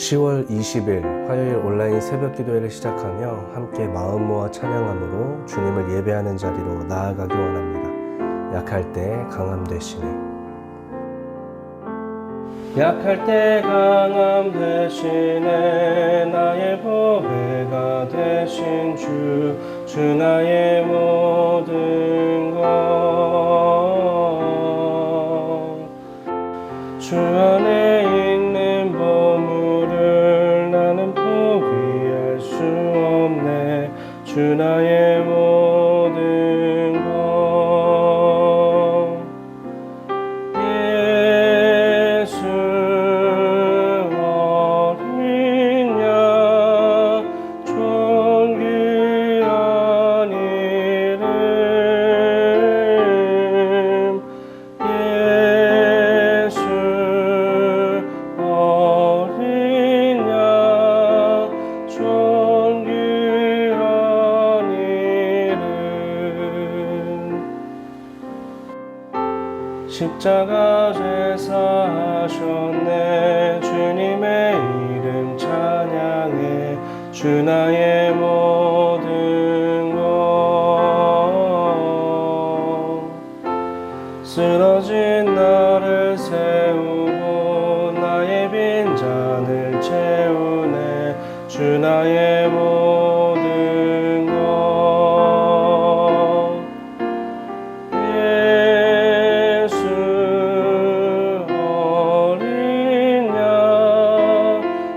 10월 20일 화요일 온라인 새벽 기도회를 시작하며 함께 마음 모아 찬양함으로 주님을 예배하는 자리로 나아가기 원합니다. 약할 때 강함 되시네. 약할 때 강함 되시네. 나의 보배가 되신 주 나의 모든 것. 주 안에 있는 보물을 나는 포기할 수 없네. 주 나의 모든 것. 예수 어린 양 존귀한 이름. 예수 어린 양 존귀한 이름. 십자가 제사하셨네. 주님의 이름 찬양해. 주 나의 모든 것. 쓰러진 나를 세우고 나의 빈잔을 채우네. 주 나의 모든 것. 예수 어린 양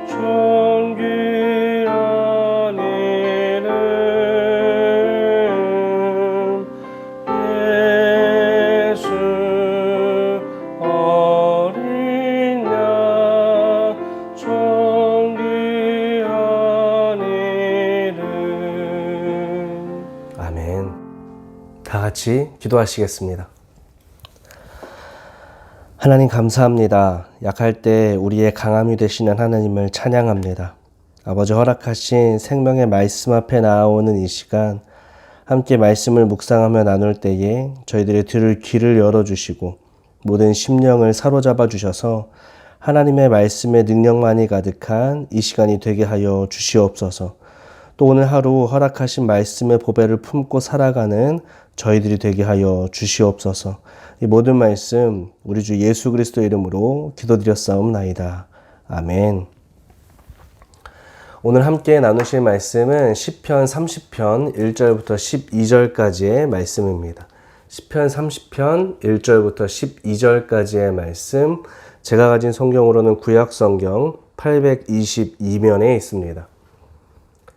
존귀한 이름. 예수 어린 양 존귀한 이름. 아멘. 다 같이 기도하시겠습니다. 하나님 감사합니다. 약할 때 우리의 강함이 되시는 하나님을 찬양합니다. 아버지 허락하신 생명의 말씀 앞에 나아오는 이 시간, 함께 말씀을 묵상하며 나눌 때에 저희들의 들을 귀를 열어주시고 모든 심령을 사로잡아 주셔서 하나님의 말씀의 능력만이 가득한 이 시간이 되게 하여 주시옵소서. 또 오늘 하루 허락하신 말씀의 보배를 품고 살아가는 저희들이 되게 하여 주시옵소서. 이 모든 말씀 우리 주 예수 그리스도 이름으로 기도드렸사옵나이다. 아멘. 오늘 함께 나누실 말씀은 시편 30편 1절부터 12절까지의 말씀입니다. 시편 30편 1절부터 12절까지의 말씀, 제가 가진 성경으로는 구약성경 822면에 있습니다.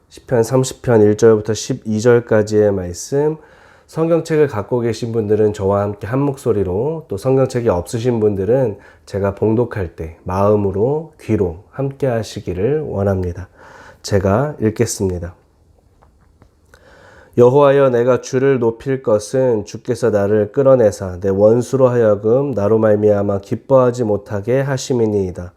시편 30편 1절부터 12절까지의 말씀, 성경책을 갖고 계신 분들은 저와 함께 한 목소리로, 또 성경책이 없으신 분들은 제가 봉독할 때 마음으로, 귀로 함께 하시기를 원합니다. 제가 읽겠습니다. 여호와여, 내가 주를 높일 것은 주께서 나를 끌어내사 내 원수로 하여금 나로 말미암아 기뻐하지 못하게 하심이니이다.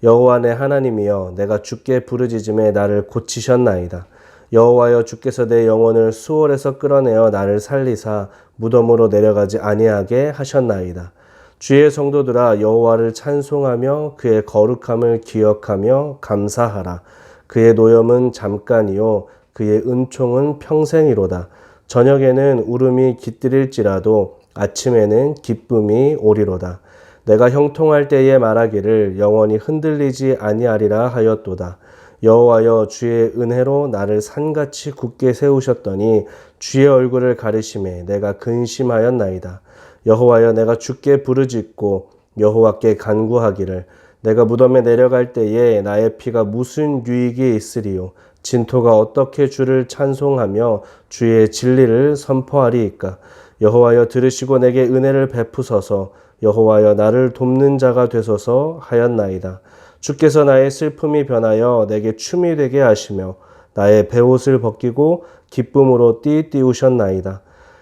여호와 내 하나님이여, 내가 주께 부르짖음에 나를 고치셨나이다. 여호와여, 주께서 내 영혼을 수월에서 끌어내어 나를 살리사 무덤으로 내려가지 아니하게 하셨나이다. 주의 성도들아, 여호와를 찬송하며 그의 거룩함을 기억하며 감사하라. 그의 노염은 잠깐이요 그의 은총은 평생이로다. 저녁에는 울음이 깃들일지라도 아침에는 기쁨이 오리로다. 내가 형통할 때에 말하기를 영원히 흔들리지 아니하리라 하였도다. 여호와여, 주의 은혜로 나를 산같이 굳게 세우셨더니 주의 얼굴을 가리심에 내가 근심하였나이다. 여호와여, 내가 주께 부르짖고 여호와께 간구하기를 내가 무덤에 내려갈 때에 나의 피가 무슨 유익이 있으리요. 진토가 어떻게 주를 찬송하며 주의 진리를 선포하리이까. 여호와여, 들으시고 내게 은혜를 베푸소서. 여호와여, 나를 돕는 자가 되소서 하였나이다. 주께서 나의 슬픔이 변하여 내게 춤이 되게 하시며 나의 베옷을 벗기고 기쁨으로 띠우셨나이다.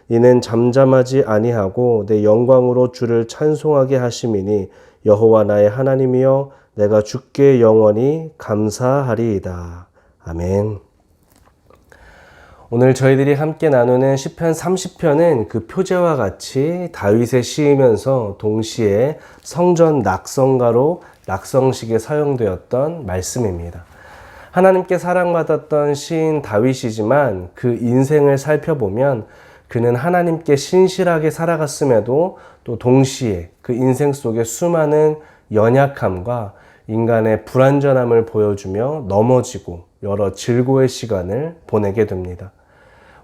이는 잠잠하지 아니하고 내 영광으로 주를 찬송하게 하심이니 여호와 나의 하나님이여, 내가 주께 영원히 감사하리이다. 아멘. 오늘 저희들이 함께 나누는 시편 30편은 그 표제와 같이 다윗의 시이면서 동시에 성전 낙성가로 낙성식에 사용되었던 말씀입니다. 하나님께 사랑받았던 시인 다윗이지만 그 인생을 살펴보면 그는 하나님께 신실하게 살아갔음에도 또 동시에 그 인생 속에 수많은 연약함과 인간의 불완전함을 보여주며 넘어지고 여러 질고의 시간을 보내게 됩니다.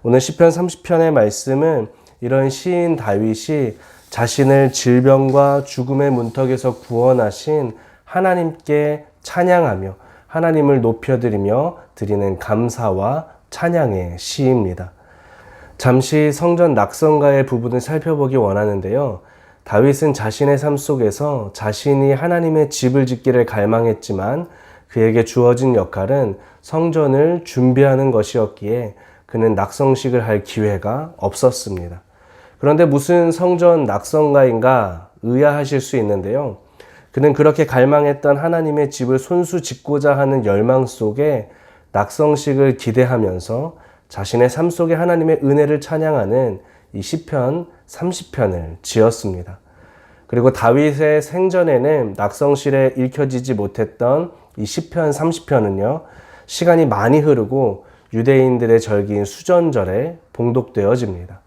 오늘 시편 30편의 말씀은 이런 시인 다윗이 자신을 질병과 죽음의 문턱에서 구원하신 하나님께 찬양하며 하나님을 높여드리며 드리는 감사와 찬양의 시입니다. 잠시 성전 낙성가의 부분을 살펴보기 원하는데요. 다윗은 자신의 삶 속에서 자신이 하나님의 집을 짓기를 갈망했지만 그에게 주어진 역할은 성전을 준비하는 것이었기에 그는 낙성식을 할 기회가 없었습니다. 그런데 무슨 성전 낙성가인가 의아하실 수 있는데요. 그는 그렇게 갈망했던 하나님의 집을 손수 짓고자 하는 열망 속에 낙성식을 기대하면서 자신의 삶 속에 하나님의 은혜를 찬양하는 이 시편 30편을 지었습니다. 그리고 다윗의 생전에는 낙성실에 읽혀지지 못했던 이 시편 30편은요. 시간이 많이 흐르고 유대인들의 절기인 수전절에 봉독되어집니다.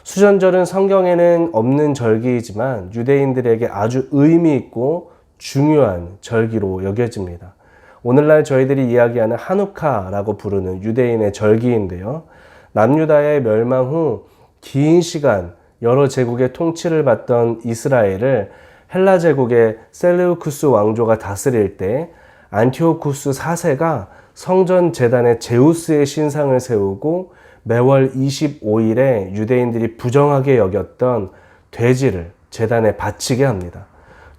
수전절은 성경에는 없는 절기이지만 유대인들에게 아주 의미 있고 중요한 절기로 여겨집니다. 오늘날 저희들이 이야기하는 하누카라고 부르는 유대인의 절기인데요. 남유다의 멸망 후 긴 시간 여러 제국의 통치를 받던 이스라엘을 헬라 제국의 셀레우쿠스 왕조가 다스릴 때 안티오쿠스 4세가 성전 제단에 제우스의 신상을 세우고 매월 25일에 유대인들이 부정하게 여겼던 돼지를 제단에 바치게 합니다.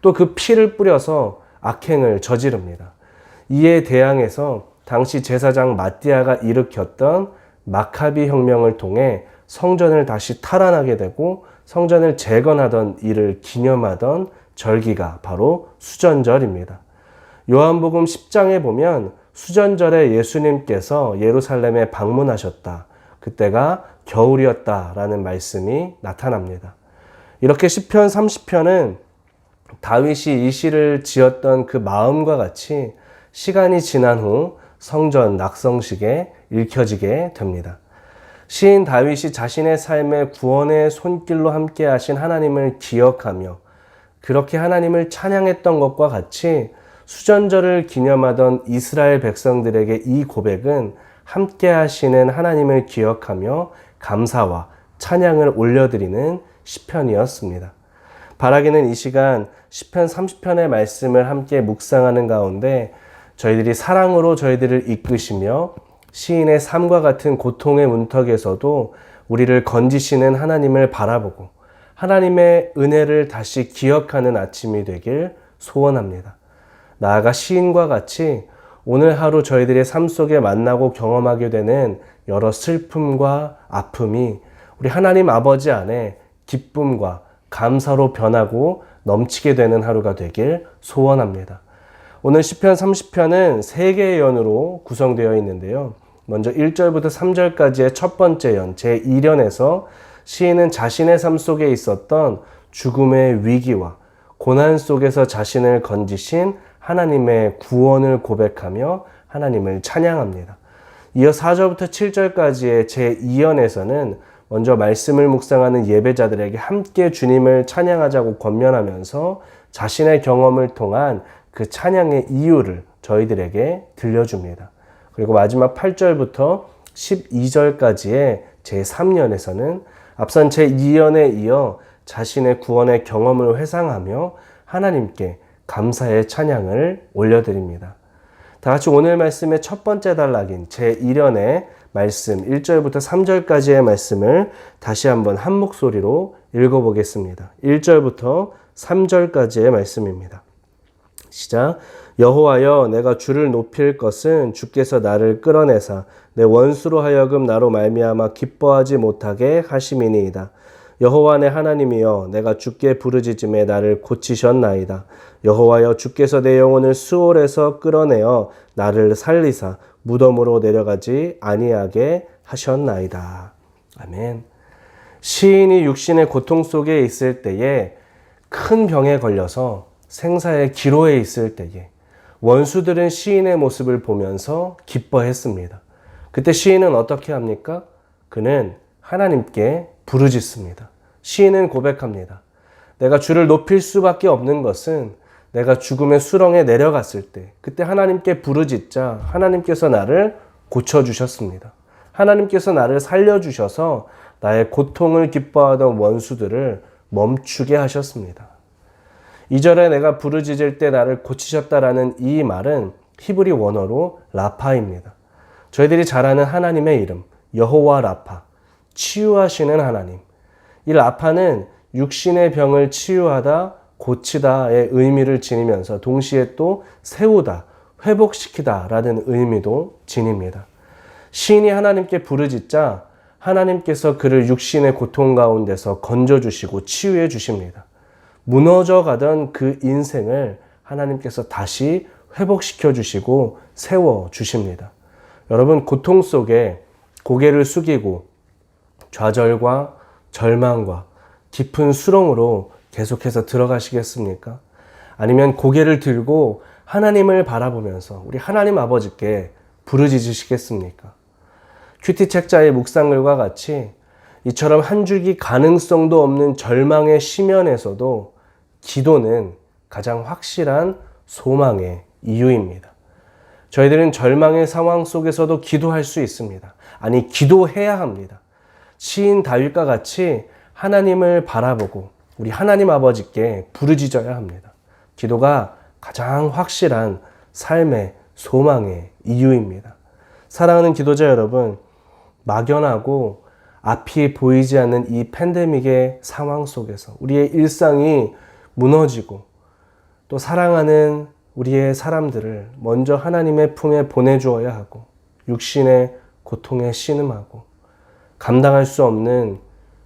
또 그 피를 뿌려서 악행을 저지릅니다. 이에 대항해서 당시 제사장 마띠아가 일으켰던 마카비 혁명을 통해 성전을 다시 탈환하게 되고 성전을 재건하던 일을 기념하던 절기가 바로 수전절입니다. 요한복음 10장에 보면 수전절에 예수님께서 예루살렘에 방문하셨다. 그때가 겨울이었다라는 말씀이 나타납니다. 이렇게 시편 30편은 다윗이 이 시를 지었던 그 마음과 같이 시간이 지난 후 성전 낙성식에 읽혀지게 됩니다. 시인 다윗이 자신의 삶의 구원의 손길로 함께 하신 하나님을 기억하며 그렇게 하나님을 찬양했던 것과 같이 수전절을 기념하던 이스라엘 백성들에게 이 고백은 함께 하시는 하나님을 기억하며 감사와 찬양을 올려드리는 시편이었습니다. 바라기는 이 시간 시편 30편의 말씀을 함께 묵상하는 가운데 저희들이 사랑으로 저희들을 이끄시며 시인의 삶과 같은 고통의 문턱에서도 우리를 건지시는 하나님을 바라보고 하나님의 은혜를 다시 기억하는 아침이 되길 소원합니다. 나아가 시인과 같이 오늘 하루 저희들의 삶 속에 만나고 경험하게 되는 여러 슬픔과 아픔이 우리 하나님 아버지 안에 기쁨과 감사로 변하고 넘치게 되는 하루가 되길 소원합니다. 오늘 시편 30편은 3개의 연으로 구성되어 있는데요. 먼저 1절부터 3절까지의 첫 번째 연, 제1연에서 시인은 자신의 삶 속에 있었던 죽음의 위기와 고난 속에서 자신을 건지신 하나님의 구원을 고백하며 하나님을 찬양합니다. 이어 4절부터 7절까지의 제2연에서는 먼저 말씀을 묵상하는 예배자들에게 함께 주님을 찬양하자고 권면하면서 자신의 경험을 통한 그 찬양의 이유를 저희들에게 들려줍니다. 그리고 마지막 8절부터 12절까지의 제3연에서는 앞선 제2연에 이어 자신의 구원의 경험을 회상하며 하나님께 감사의 찬양을 올려드립니다. 다 같이 오늘 말씀의 첫 번째 단락인 제1연의 말씀 1절부터 3절까지의 말씀을 다시 한번 한 목소리로 읽어보겠습니다. 1절부터 3절까지의 말씀입니다. 시작. 여호와여, 내가 주를 높일 것은 주께서 나를 끌어내사 내 원수로 하여금 나로 말미암아 기뻐하지 못하게 하심이니이다. 여호와 내 하나님이여, 내가 주께 부르짖음에 나를 고치셨나이다. 여호와여, 주께서 내 영혼을 수월에서 끌어내어 나를 살리사 무덤으로 내려가지 아니하게 하셨나이다. 아멘. 시인이 육신의 고통 속에 있을 때에, 큰 병에 걸려서 생사의 기로에 있을 때에 원수들은 시인의 모습을 보면서 기뻐했습니다. 그때 시인은 어떻게 합니까? 그는 하나님께 부르짖습니다. 시인은 고백합니다. 내가 주를 높일 수밖에 없는 것은 내가 죽음의 수렁에 내려갔을 때, 그때 하나님께 부르짖자 하나님께서 나를 고쳐주셨습니다. 하나님께서 나를 살려주셔서 나의 고통을 기뻐하던 원수들을 멈추게 하셨습니다. 2절에 내가 부르짖을 때 나를 고치셨다라는 이 말은 히브리 원어로 라파입니다. 저희들이 잘 아는 하나님의 이름, 여호와 라파, 치유하시는 하나님. 이 라파는 육신의 병을 치유하다, 고치다의 의미를 지니면서 동시에 또 세우다, 회복시키다 라는 의미도 지닙니다. 시인이 하나님께 부르짖자 하나님께서 그를 육신의 고통 가운데서 건져주시고 치유해 주십니다. 무너져 가던 그 인생을 하나님께서 다시 회복시켜 주시고 세워 주십니다. 여러분, 고통 속에 고개를 숙이고 좌절과 절망과 깊은 수렁으로 계속해서 들어가시겠습니까? 아니면 고개를 들고 하나님을 바라보면서 우리 하나님 아버지께 부르짖으시겠습니까? 큐티 책자의 묵상글과 같이 이처럼 한 줄기 가능성도 없는 절망의 심연에서도 기도는 가장 확실한 소망의 이유입니다. 저희들은 절망의 상황 속에서도 기도할 수 있습니다. 아니, 기도해야 합니다. 시인 다윗과 같이 하나님을 바라보고 우리 하나님 아버지께 부르짖어야 합니다. 기도가 가장 확실한 삶의 소망의 이유입니다. 사랑하는 기도자 여러분, 막연하고 앞이 보이지 않는 이 팬데믹의 상황 속에서 우리의 일상이 무너지고 또 사랑하는 우리의 사람들을 먼저 하나님의 품에 보내주어야 하고 육신의 고통에 신음하고 감당할 수 없는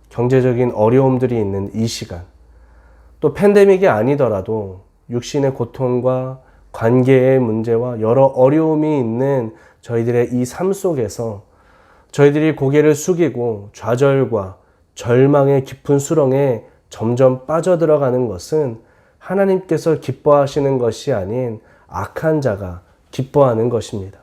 경제적인 어려움들이 있는 이 시간, 또 팬데믹이 아니더라도 육신의 고통과 관계의 문제와 여러 어려움이 있는 저희들의 이 삶 속에서 저희들이 고개를 숙이고 좌절과 절망의 깊은 수렁에 점점 빠져들어가는 것은 하나님께서 기뻐하시는 것이 아닌 악한 자가 기뻐하는 것입니다.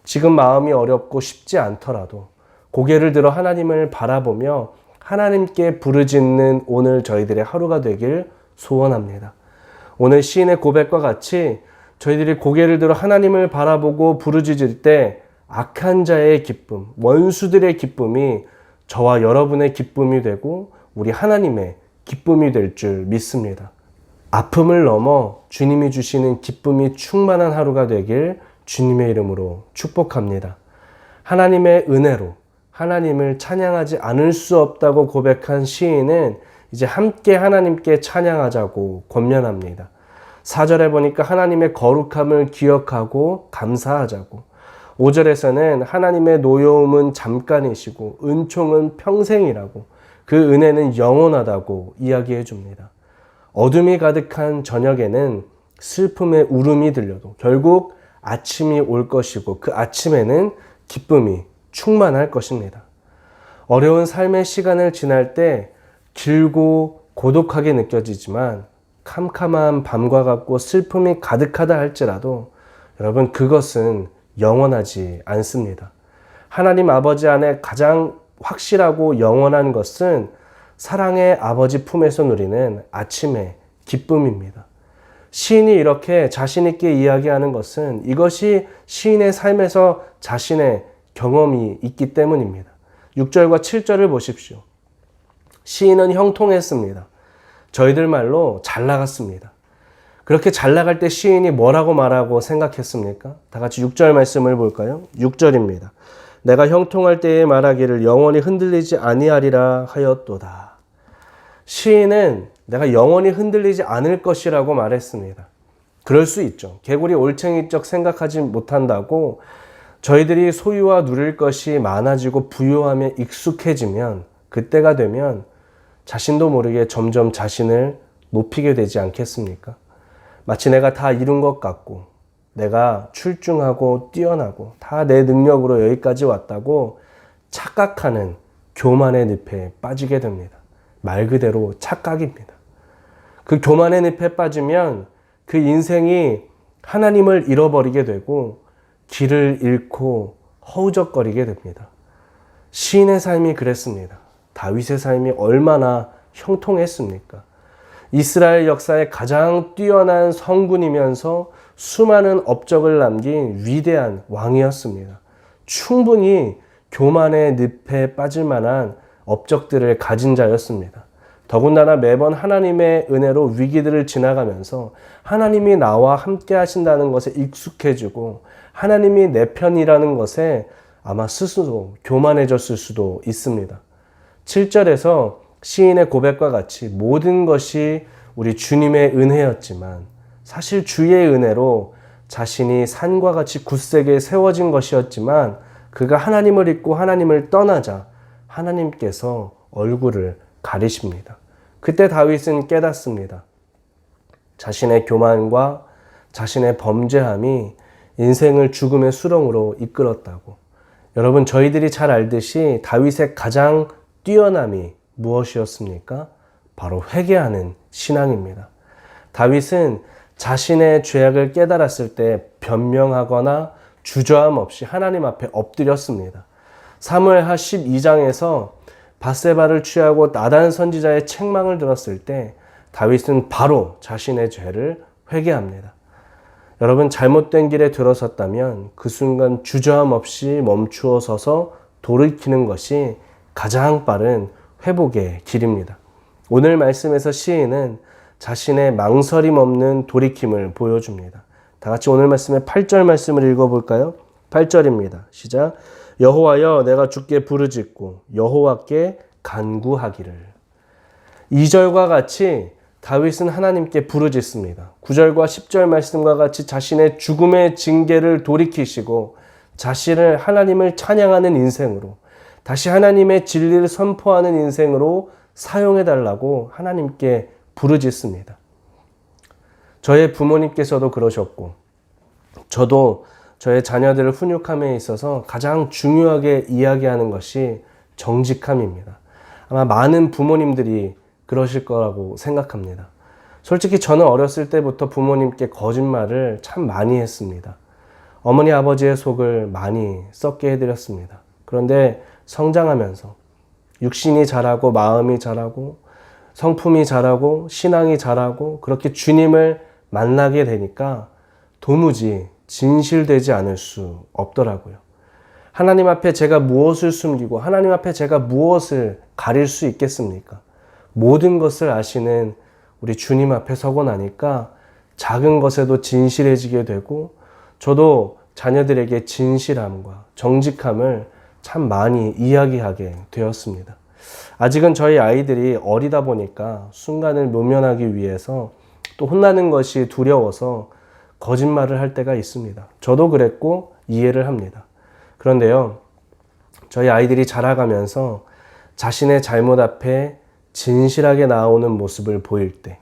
지금 마음이 어렵고 쉽지 않더라도 고개를 들어 하나님을 바라보며 하나님께 부르짖는 오늘 저희들의 하루가 되길 소원합니다. 오늘 시인의 고백과 같이 저희들이 고개를 들어 하나님을 바라보고 부르짖을 때 악한 자의 기쁨, 원수들의 기쁨이 저와 여러분의 기쁨이 되고 우리 하나님의 기쁨이 될 줄 믿습니다. 아픔을 넘어 주님이 주시는 기쁨이 충만한 하루가 되길 주님의 이름으로 축복합니다. 하나님의 은혜로 하나님을 찬양하지 않을 수 없다고 고백한 시인은 이제 함께 하나님께 찬양하자고 권면합니다. 4절에 보니까 하나님의 거룩함을 기억하고 감사하자고, 5절에서는 하나님의 노여움은 잠깐이시고 은총은 평생이라고, 그 은혜는 영원하다고 이야기해 줍니다. 어둠이 가득한 저녁에는 슬픔의 울음이 들려도 결국 아침이 올 것이고 그 아침에는 기쁨이 충만할 것입니다. 어려운 삶의 시간을 지날 때 길고 고독하게 느껴지지만 캄캄한 밤과 같고 슬픔이 가득하다 할지라도 여러분, 그것은 영원하지 않습니다. 하나님 아버지 안에 가장 확실하고 영원한 것은 사랑의 아버지 품에서 누리는 아침의 기쁨입니다. 시인이 이렇게 자신 있게 이야기하는 것은 이것이 시인의 삶에서 자신의 경험이 있기 때문입니다. 6절과 7절을 보십시오. 시인은 형통했습니다. 저희들 말로 잘 나갔습니다. 그렇게 잘 나갈 때 시인이 뭐라고 말하고 생각했습니까? 다 같이 6절 말씀을 볼까요? 6절입니다. 내가 형통할 때에 말하기를 영원히 흔들리지 아니하리라 하였도다. 시인은 내가 영원히 흔들리지 않을 것이라고 말했습니다. 그럴 수 있죠. 개구리 올챙이적 생각하지 못한다고 저희들이 소유와 누릴 것이 많아지고 부유함에 익숙해지면 그때가 되면 자신도 모르게 점점 자신을 높이게 되지 않겠습니까? 마치 내가 다 이룬 것 같고 내가 출중하고 뛰어나고 다 내 능력으로 여기까지 왔다고 착각하는 교만의 늪에 빠지게 됩니다. 말 그대로 착각입니다. 그 교만의 늪에 빠지면 그 인생이 하나님을 잃어버리게 되고 길을 잃고 허우적거리게 됩니다. 시인의 삶이 그랬습니다. 다윗의 삶이 얼마나 형통했습니까? 이스라엘 역사의 가장 뛰어난 성군이면서 수많은 업적을 남긴 위대한 왕이었습니다. 충분히 교만의 늪에 빠질 만한 업적들을 가진 자였습니다. 더군다나 매번 하나님의 은혜로 위기들을 지나가면서 하나님이 나와 함께 하신다는 것에 익숙해지고 하나님이 내 편이라는 것에 아마 스스로 교만해졌을 수도 있습니다. 7절에서 시인의 고백과 같이 모든 것이 우리 주님의 은혜였지만 사실 주의 은혜로 자신이 산과 같이 굳세게 세워진 것이었지만 그가 하나님을 잊고 하나님을 떠나자 하나님께서 얼굴을 가리십니다. 그때 다윗은 깨닫습니다. 자신의 교만과 자신의 범죄함이 인생을 죽음의 수렁으로 이끌었다고. 여러분, 저희들이 잘 알듯이 다윗의 가장 뛰어남이 무엇이었습니까? 바로 회개하는 신앙입니다. 다윗은 자신의 죄악을 깨달았을 때 변명하거나 주저함 없이 하나님 앞에 엎드렸습니다. 사무엘하 12장에서 밧세바를 취하고 나단 선지자의 책망을 들었을 때 다윗은 바로 자신의 죄를 회개합니다. 여러분, 잘못된 길에 들어섰다면 그 순간 주저함 없이 멈추어 서서 돌이키는 것이 가장 빠른 회복의 길입니다. 오늘 말씀에서 시인은 자신의 망설임 없는 돌이킴을 보여줍니다. 다 같이 오늘 말씀의 8절 말씀을 읽어볼까요? 8절입니다. 시작. 여호와여, 내가 주께 부르짖고 여호와께 간구하기를. 2절과 같이 다윗은 하나님께 부르짖습니다. 9절과 10절 말씀과 같이 자신의 죽음의 징계를 돌이키시고 자신을 하나님을 찬양하는 인생으로, 다시 하나님의 진리를 선포하는 인생으로 사용해달라고 하나님께 부르짖습니다. 저의 부모님께서도 그러셨고 저도 저의 자녀들을 훈육함에 있어서 가장 중요하게 이야기하는 것이 정직함입니다. 아마 많은 부모님들이 그러실 거라고 생각합니다. 솔직히 저는 어렸을 때부터 부모님께 거짓말을 참 많이 했습니다. 어머니 아버지의 속을 많이 썩게 해드렸습니다. 그런데 성장하면서 육신이 자라고 마음이 자라고 성품이 자라고 신앙이 자라고 그렇게 주님을 만나게 되니까 도무지 진실되지 않을 수 없더라고요. 하나님 앞에 제가 무엇을 숨기고 하나님 앞에 제가 무엇을 가릴 수 있겠습니까? 모든 것을 아시는 우리 주님 앞에 서고 나니까 작은 것에도 진실해지게 되고 저도 자녀들에게 진실함과 정직함을 참 많이 이야기하게 되었습니다. 아직은 저희 아이들이 어리다 보니까 순간을 모면하기 위해서 또 혼나는 것이 두려워서 거짓말을 할 때가 있습니다. 저도 그랬고 이해를 합니다. 그런데요, 저희 아이들이 자라가면서 자신의 잘못 앞에 진실하게 나오는 모습을 보일 때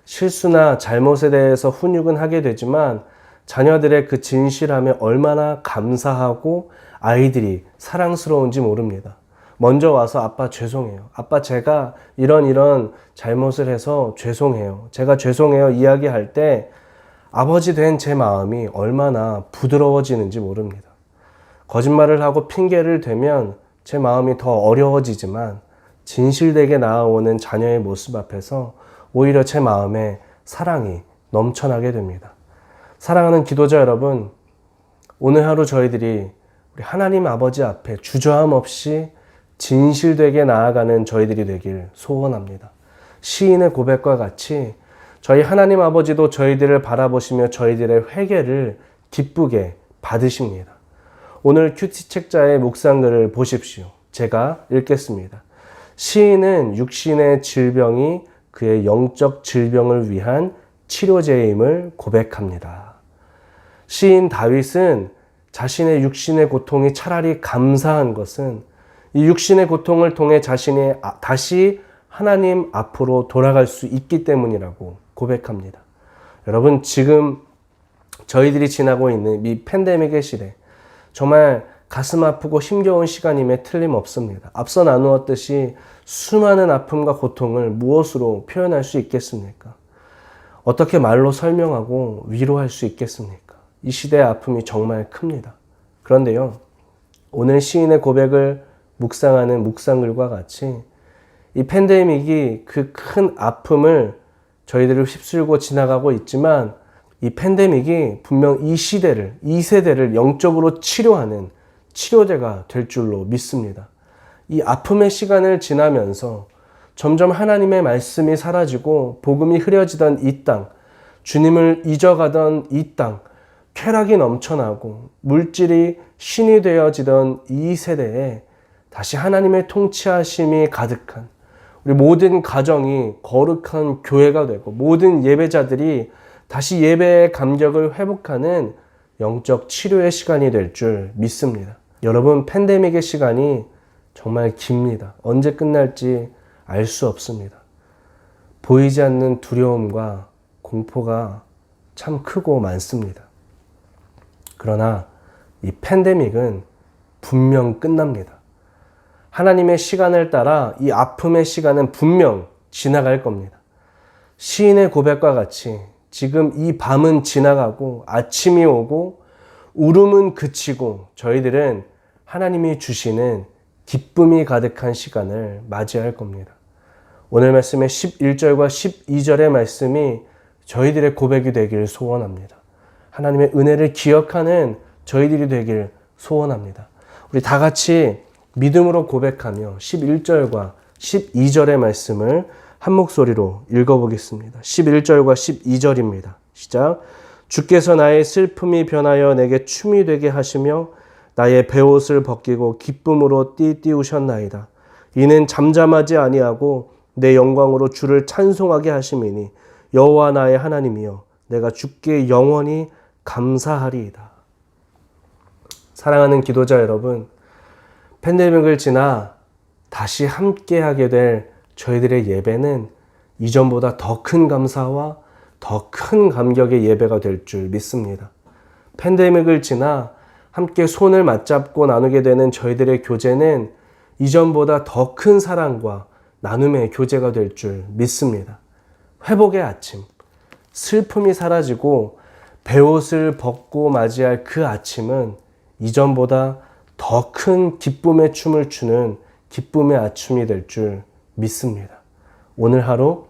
실수나 잘못에 대해서 훈육은 하게 되지만 자녀들의 그 진실함에 얼마나 감사하고 아이들이 사랑스러운지 모릅니다. 먼저 와서 아빠 죄송해요. 아빠 제가 이런 잘못을 해서 죄송해요. 제가 죄송해요 이야기할 때 아버지 된 제 마음이 얼마나 부드러워지는지 모릅니다. 거짓말을 하고 핑계를 대면 제 마음이 더 어려워지지만 진실되게 나아오는 자녀의 모습 앞에서 오히려 제 마음에 사랑이 넘쳐나게 됩니다. 사랑하는 기도자 여러분, 오늘 하루 저희들이 우리 하나님 아버지 앞에 주저함 없이 진실되게 나아가는 저희들이 되길 소원합니다. 시인의 고백과 같이 저희 하나님 아버지도 저희들을 바라보시며 저희들의 회개를 기쁘게 받으십니다. 오늘 큐티 책자의 묵상글을 보십시오. 제가 읽겠습니다. 시인은 육신의 질병이 그의 영적 질병을 위한 치료제임을 고백합니다. 시인 다윗은 자신의 육신의 고통이 차라리 감사한 것은 이 육신의 고통을 통해 자신이 다시 하나님 앞으로 돌아갈 수 있기 때문이라고 고백합니다. 여러분, 지금 저희들이 지나고 있는 이 팬데믹의 시대, 정말 가슴 아프고 힘겨운 시간임에 틀림없습니다. 앞서 나누었듯이 수많은 아픔과 고통을 무엇으로 표현할 수 있겠습니까? 어떻게 말로 설명하고 위로할 수 있겠습니까? 이 시대의 아픔이 정말 큽니다. 그런데요, 오늘 시인의 고백을 묵상하는 묵상글과 같이 이 팬데믹이 그 큰 아픔을 저희들을 휩쓸고 지나가고 있지만 이 팬데믹이 분명 이 시대를, 이 세대를 영적으로 치료하는 치료제가 될 줄로 믿습니다. 이 아픔의 시간을 지나면서 점점 하나님의 말씀이 사라지고 복음이 흐려지던 이 땅, 주님을 잊어가던 이 땅, 쾌락이 넘쳐나고 물질이 신이 되어지던 이 세대에 다시 하나님의 통치하심이 가득한 우리 모든 가정이 거룩한 교회가 되고 모든 예배자들이 다시 예배의 감격을 회복하는 영적 치료의 시간이 될 줄 믿습니다. 여러분, 팬데믹의 시간이 정말 깁니다. 언제 끝날지 알 수 없습니다. 보이지 않는 두려움과 공포가 참 크고 많습니다. 그러나 이 팬데믹은 분명 끝납니다. 하나님의 시간을 따라 이 아픔의 시간은 분명 지나갈 겁니다. 시인의 고백과 같이 지금 이 밤은 지나가고 아침이 오고 울음은 그치고 저희들은 하나님이 주시는 기쁨이 가득한 시간을 맞이할 겁니다. 오늘 말씀의 11절과 12절의 말씀이 저희들의 고백이 되길 소원합니다. 하나님의 은혜를 기억하는 저희들이 되길 소원합니다. 우리 다 같이 믿음으로 고백하며 11절과 12절의 말씀을 한 목소리로 읽어보겠습니다. 11절과 12절입니다. 시작. 주께서 나의 슬픔이 변하여 내게 춤이 되게 하시며 나의 베옷을 벗기고 기쁨으로 띠우셨나이다. 이는 잠잠하지 아니하고 내 영광으로 주를 찬송하게 하심이니 여호와 나의 하나님이여 내가 주께 영원히 감사하리이다. 사랑하는 기도자 여러분, 팬데믹을 지나 다시 함께하게 될 저희들의 예배는 이전보다 더 큰 감사와 더 큰 감격의 예배가 될 줄 믿습니다. 팬데믹을 지나 함께 손을 맞잡고 나누게 되는 저희들의 교제는 이전보다 더 큰 사랑과 나눔의 교제가 될 줄 믿습니다. 회복의 아침, 슬픔이 사라지고 베옷을 벗고 맞이할 그 아침은 이전보다 더 큰 기쁨의 춤을 추는 기쁨의 아침이 될 줄 믿습니다. 오늘 하루,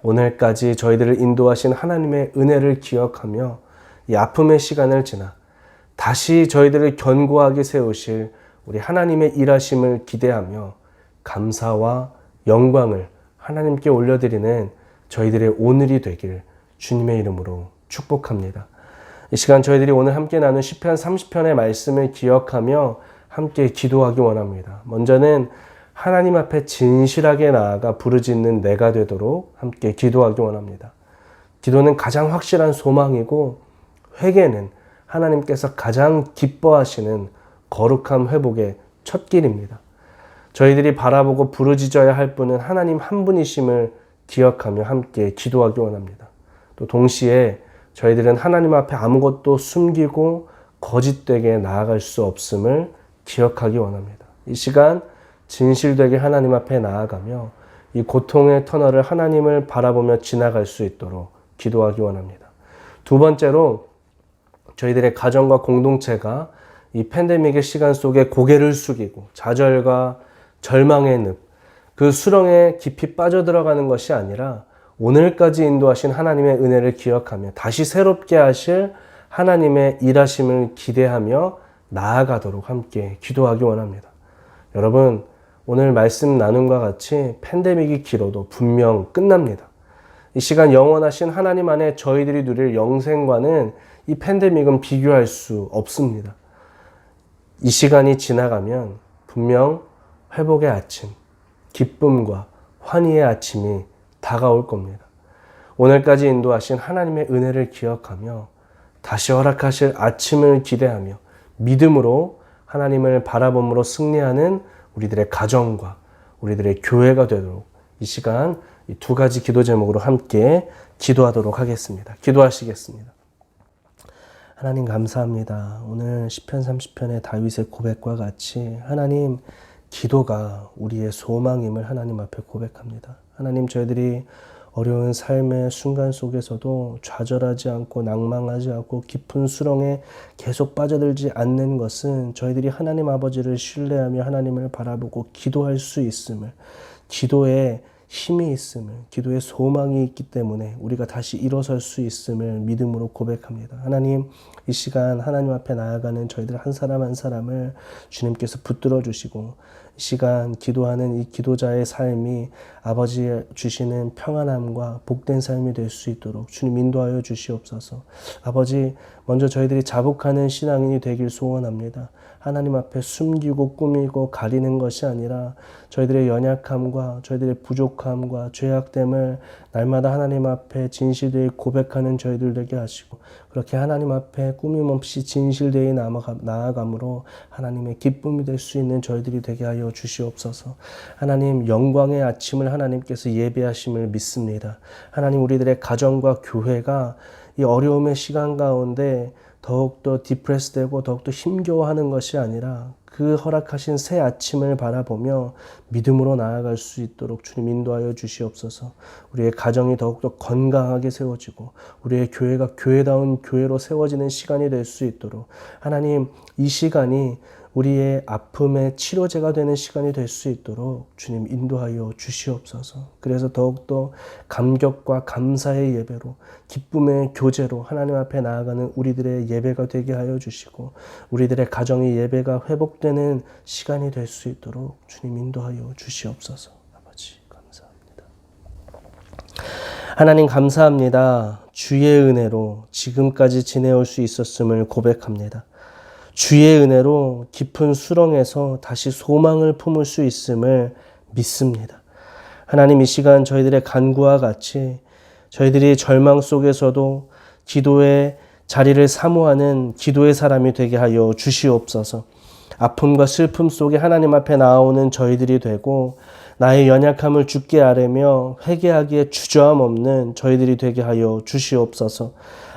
오늘까지 저희들을 인도하신 하나님의 은혜를 기억하며 이 아픔의 시간을 지나 다시 저희들을 견고하게 세우실 우리 하나님의 일하심을 기대하며 감사와 영광을 하나님께 올려드리는 저희들의 오늘이 되길 주님의 이름으로 축복합니다. 이 시간 저희들이 오늘 함께 나눈 시편 30편의 말씀을 기억하며 함께 기도하기 원합니다. 먼저는 하나님 앞에 진실하게 나아가 부르짖는 내가 되도록 함께 기도하기 원합니다. 기도는 가장 확실한 소망이고 회개는 하나님께서 가장 기뻐하시는 거룩한 회복의 첫 길입니다. 저희들이 바라보고 부르짖어야 할 분은 하나님 한 분이심을 기억하며 함께 기도하기 원합니다. 또 동시에 저희들은 하나님 앞에 아무것도 숨기고 거짓되게 나아갈 수 없음을 기억하기 원합니다. 이 시간 진실되게 하나님 앞에 나아가며 이 고통의 터널을 하나님을 바라보며 지나갈 수 있도록 기도하기 원합니다. 두 번째로 저희들의 가정과 공동체가 이 팬데믹의 시간 속에 고개를 숙이고 좌절과 절망의 늪, 그 수렁에 깊이 빠져들어가는 것이 아니라 오늘까지 인도하신 하나님의 은혜를 기억하며 다시 새롭게 하실 하나님의 일하심을 기대하며 나아가도록 함께 기도하기 원합니다. 여러분, 오늘 말씀 나눔과 같이 팬데믹이 길어도 분명 끝납니다. 이 시간 영원하신 하나님 안에 저희들이 누릴 영생과는 이 팬데믹은 비교할 수 없습니다. 이 시간이 지나가면 분명 회복의 아침, 기쁨과 환희의 아침이 다가올 겁니다. 오늘까지 인도하신 하나님의 은혜를 기억하며 다시 허락하실 아침을 기대하며 믿음으로 하나님을 바라봄으로 승리하는 우리들의 가정과 우리들의 교회가 되도록 이 시간 이 두 가지 기도 제목으로 함께 기도하도록 하겠습니다. 기도하시겠습니다. 하나님 감사합니다. 오늘 시편 30편의 다윗의 고백과 같이 하나님 기도가 우리의 소망임을 하나님 앞에 고백합니다. 하나님 저희들이 어려운 삶의 순간 속에서도 좌절하지 않고 낭망하지 않고 깊은 수렁에 계속 빠져들지 않는 것은 저희들이 하나님 아버지를 신뢰하며 하나님을 바라보고 기도할 수 있음을, 기도에 힘이 있음을, 기도에 소망이 있기 때문에 우리가 다시 일어설 수 있음을 믿음으로 고백합니다. 하나님, 이 시간 하나님 앞에 나아가는 저희들 한 사람 한 사람을 주님께서 붙들어 주시고, 이 시간 기도하는 이 기도자의 삶이 아버지 주시는 평안함과 복된 삶이 될 수 있도록 주님 인도하여 주시옵소서. 아버지, 먼저 저희들이 자복하는 신앙인이 되길 소원합니다. 하나님 앞에 숨기고 꾸미고 가리는 것이 아니라 저희들의 연약함과 저희들의 부족함과 죄악됨을 날마다 하나님 앞에 진실되이 고백하는 저희들 되게 하시고, 그렇게 하나님 앞에 꾸밈없이 진실되이 나아감으로 하나님의 기쁨이 될 수 있는 저희들이 되게 하여 주시옵소서. 하나님, 영광의 아침을 하나님께서 예배하심을 믿습니다. 하나님, 우리들의 가정과 교회가 이 어려움의 시간 가운데 더욱더 디프레스되고 더욱더 힘겨워하는 것이 아니라 그 허락하신 새 아침을 바라보며 믿음으로 나아갈 수 있도록 주님 인도하여 주시옵소서. 우리의 가정이 더욱더 건강하게 세워지고 우리의 교회가 교회다운 교회로 세워지는 시간이 될 수 있도록 하나님, 이 시간이 우리의 아픔의 치료제가 되는 시간이 될 수 있도록 주님 인도하여 주시옵소서. 그래서 더욱더 감격과 감사의 예배로, 기쁨의 교제로 하나님 앞에 나아가는 우리들의 예배가 되게 하여 주시고, 우리들의 가정의 예배가 회복되는 시간이 될 수 있도록 주님 인도하여 주시옵소서. 아버지 감사합니다. 하나님 감사합니다. 주의 은혜로 지금까지 지내올 수 있었음을 고백합니다. 주의 은혜로 깊은 수렁에서 다시 소망을 품을 수 있음을 믿습니다. 하나님, 이 시간 저희들의 간구와 같이 저희들이 절망 속에서도 기도의 자리를 사모하는 기도의 사람이 되게 하여 주시옵소서. 아픔과 슬픔 속에 하나님 앞에 나아오는 저희들이 되고 나의 연약함을 주께 아뢰며 회개하기에 주저함 없는 저희들이 되게 하여 주시옵소서.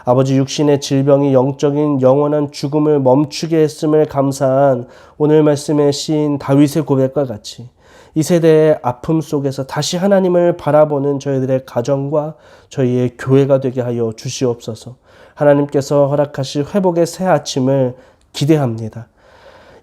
아버지, 육신의 질병이 영적인 영원한 죽음을 멈추게 했음을 감사한 오늘 말씀의 시인 다윗의 고백과 같이 이 세대의 아픔 속에서 다시 하나님을 바라보는 저희들의 가정과 저희의 교회가 되게 하여 주시옵소서. 하나님께서 허락하실 회복의 새 아침을 기대합니다.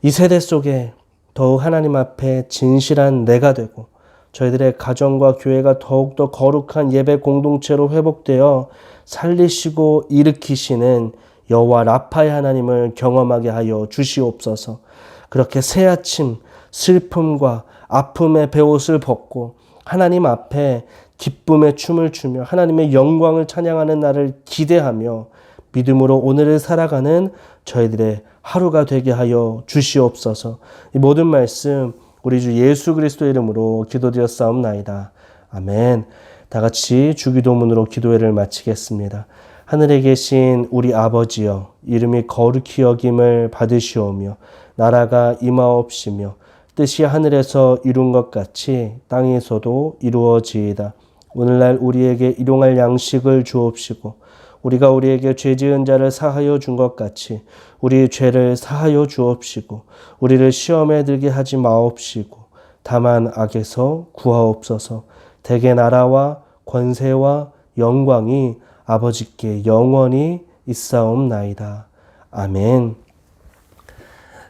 이 세대 속에 더욱 하나님 앞에 진실한 내가 되고 저희들의 가정과 교회가 더욱더 거룩한 예배 공동체로 회복되어 살리시고 일으키시는 여호와 라파의 하나님을 경험하게 하여 주시옵소서. 그렇게 새 아침 슬픔과 아픔의 베옷을 벗고 하나님 앞에 기쁨의 춤을 추며 하나님의 영광을 찬양하는 날을 기대하며 믿음으로 오늘을 살아가는 저희들의 하루가 되게 하여 주시옵소서. 이 모든 말씀 우리 주 예수 그리스도의 이름으로 기도드렸사옵나이다. 아멘. 다 같이 주기도문으로 기도회를 마치겠습니다. 하늘에 계신 우리 아버지여, 이름이 거룩히 여김을 받으시오며 나라가 임하옵시며 뜻이 하늘에서 이룬 것 같이 땅에서도 이루어지이다. 오늘날 우리에게 일용할 양식을 주옵시고 우리가 우리에게 죄 지은 자를 사하여 준 것 같이 우리 죄를 사하여 주옵시고 우리를 시험에 들게 하지 마옵시고 다만 악에서 구하옵소서. 대개 나라와 권세와 영광이 아버지께 영원히 있사옵나이다. 아멘.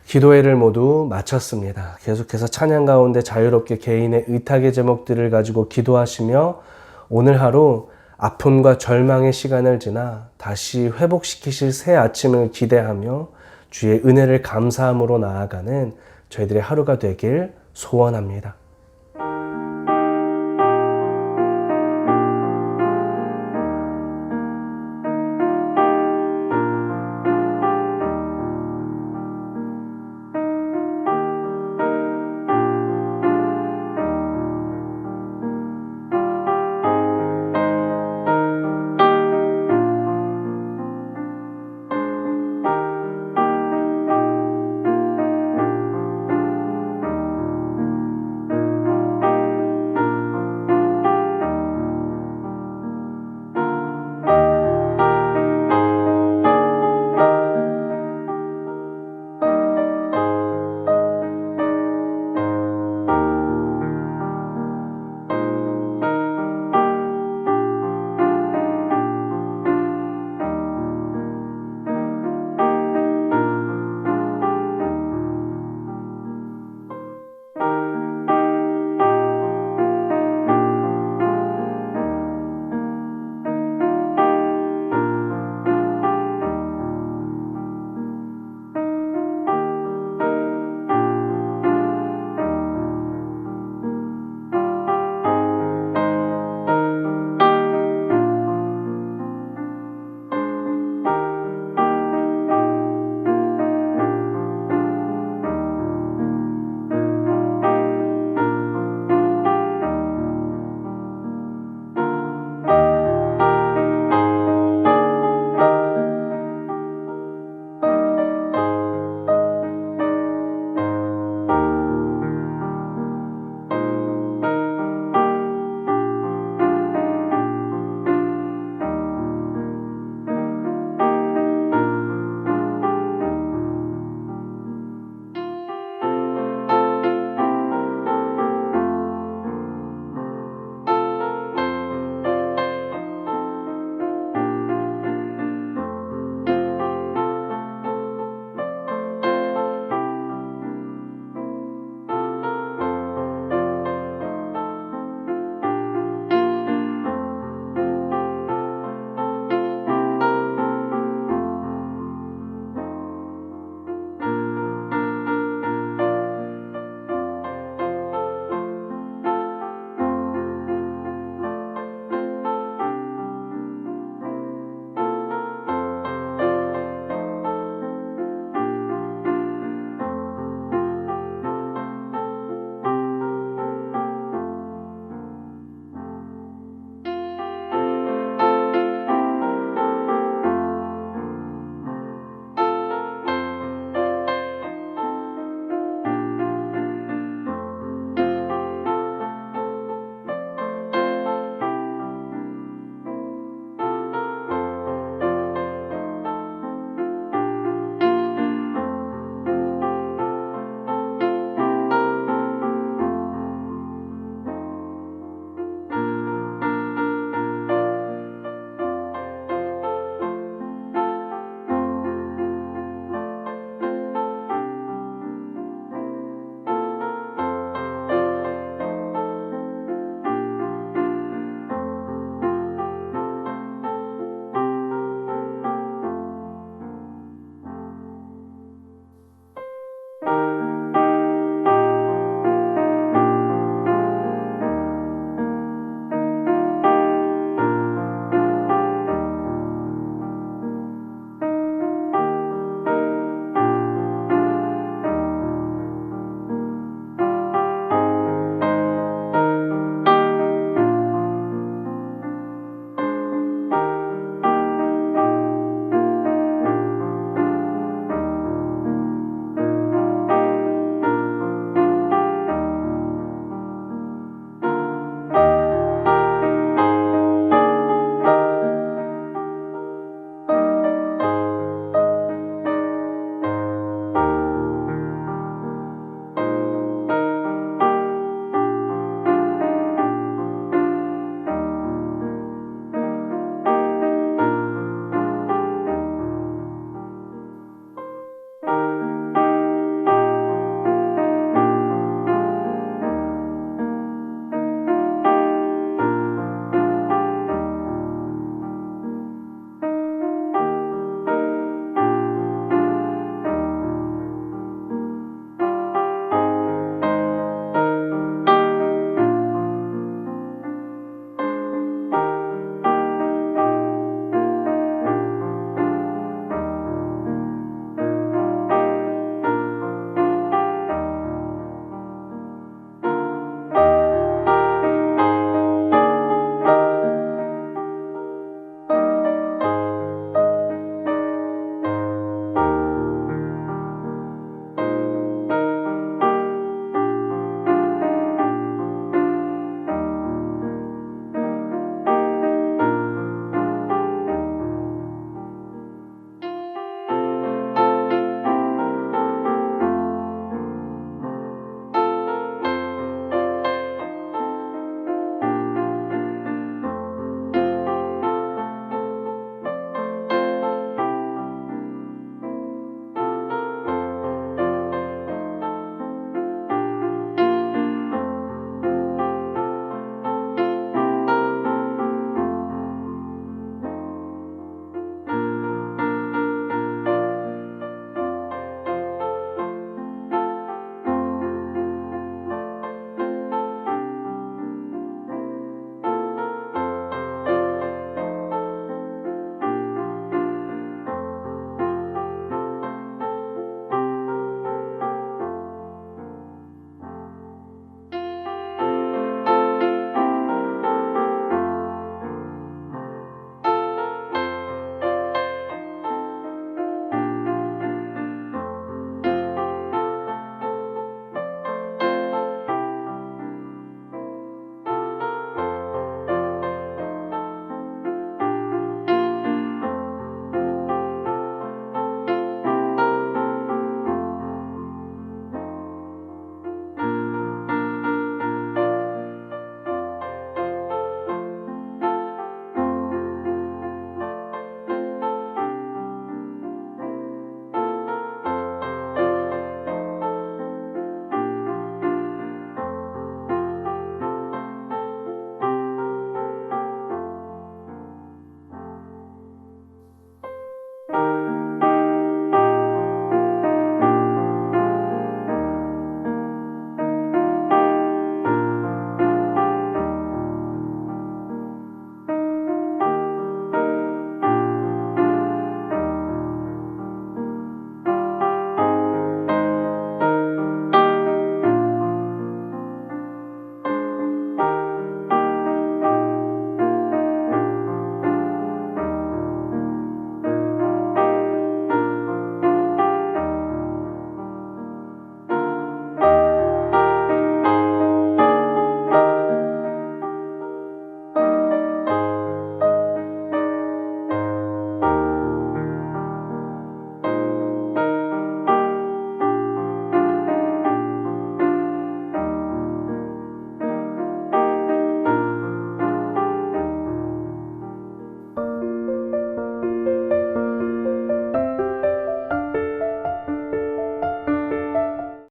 기도회를 모두 마쳤습니다. 계속해서 찬양 가운데 자유롭게 개인의 의탁의 제목들을 가지고 기도하시며 오늘 하루 아픔과 절망의 시간을 지나 다시 회복시키실 새 아침을 기대하며 주의 은혜를 감사함으로 나아가는 저희들의 하루가 되길 소원합니다.